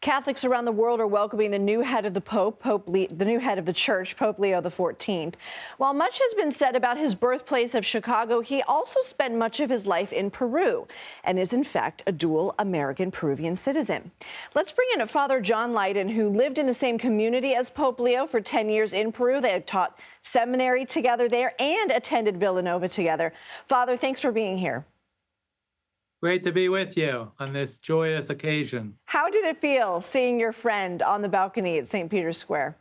Catholics around the world are welcoming the new head of the the new head of the church, Pope Leo XIV. While much has been said about his birthplace of Chicago, he also spent much of his life in Peru and is in fact a dual American-Peruvian citizen. Let's bring in Father John Lydon, who lived in the same community as Pope Leo for 10 years in Peru. They had taught seminary together there and attended Villanova together. Father, thanks for being here. Great to be with you on this joyous occasion. How did it feel seeing your friend on the balcony at St. Peter's Square?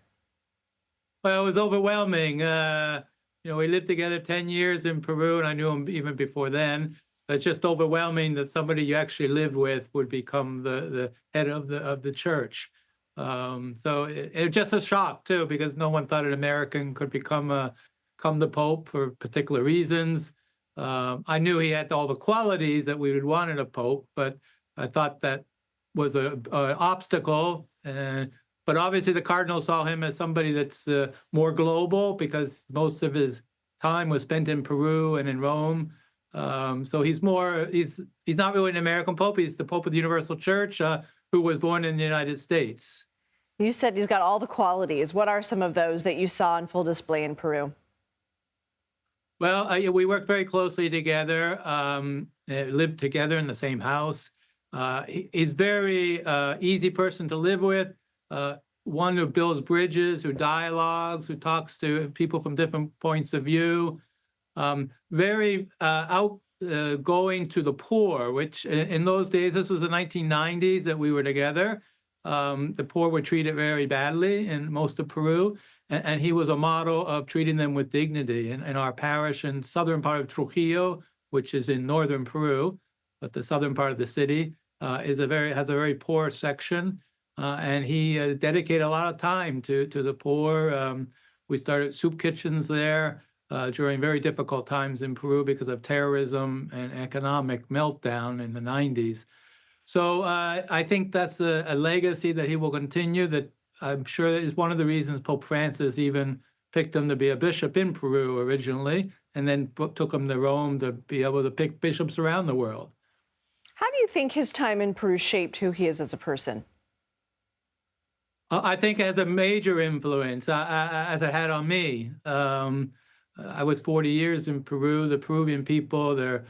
Well, it was overwhelming. We lived together 10 years in Peru, and I knew him even before then. It's just overwhelming that somebody you actually lived with would become the head of the church. So it was just a shock too, because no one thought an American could become the Pope for particular reasons. I knew he had all the qualities that we would want in a pope, but I thought that was an obstacle. But obviously the cardinal saw him as somebody that's more global, because most of his time was spent in Peru and in Rome. So he's not really an American pope. He's the Pope of the Universal Church, who was born in the United States. You said he's got all the qualities. What are some of those that you saw on full display in Peru? Well, we worked very closely together, lived together in the same house. He's very easy person to live with, one who builds bridges, who dialogues, who talks to people from different points of view, very outgoing to the poor, which in those days, this was the 1990s that we were together. The poor were treated very badly in most of Peru. And he was a model of treating them with dignity. In our parish in southern part of Trujillo, which is in northern Peru, but the southern part of the city has a very poor section, and he dedicated a lot of time to the poor. We started soup kitchens there during very difficult times in Peru because of terrorism and economic meltdown in the 90s. So I think that's a legacy that he will continue, that I'm sure that is one of the reasons Pope Francis even picked him to be a bishop in Peru originally, and then took him to Rome to be able to pick bishops around the world. How do you think his time in Peru shaped who he is as a person? I think it has a major influence, as it had on me. I was 40 years in Peru. The Peruvian people, their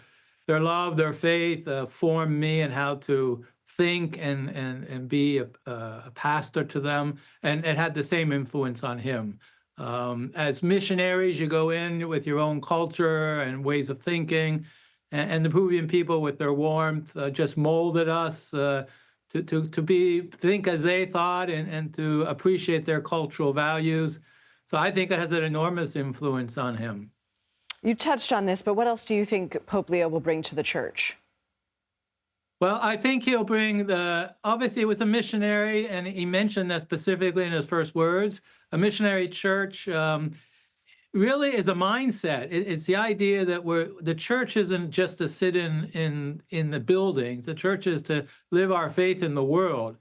love, their faith formed me and how to think and be a pastor to them, and it had the same influence on him. As missionaries, you go in with your own culture and ways of thinking, and the Peruvian people with their warmth just molded us to think as they thought and to appreciate their cultural values. So I think it has an enormous influence on him. You touched on this, but what else do you think Pope Leo will bring to the church? Well, I think he'll bring obviously he was a missionary, and he mentioned that specifically in his first words. A missionary church really is a mindset. It's the idea that the church isn't just to sit in the buildings. The church is to live our faith in the world.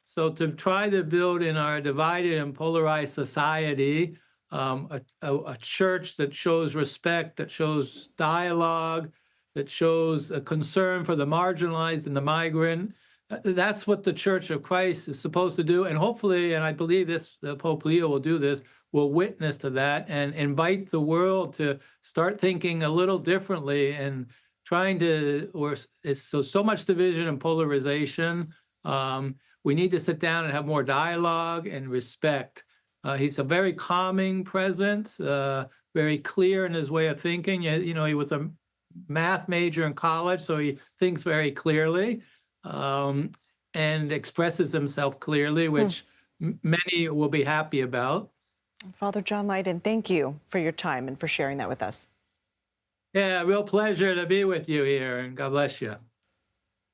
So to try to build in our divided and polarized society a church that shows respect, that shows dialogue, that shows a concern for the marginalized and the migrant. That's what the Church of Christ is supposed to do. And hopefully, and I believe Pope Leo will do this, will witness to that and invite the world to start thinking a little differently and trying to, it's so much division and polarization. We need to sit down and have more dialogue and respect. He's a very calming presence, very clear in his way of thinking. He was a math major in college, so he thinks very clearly and expresses himself clearly, which many will be happy about. Father John Lydon, thank you for your time and for sharing that with us. Yeah, real pleasure to be with you here, and God bless you.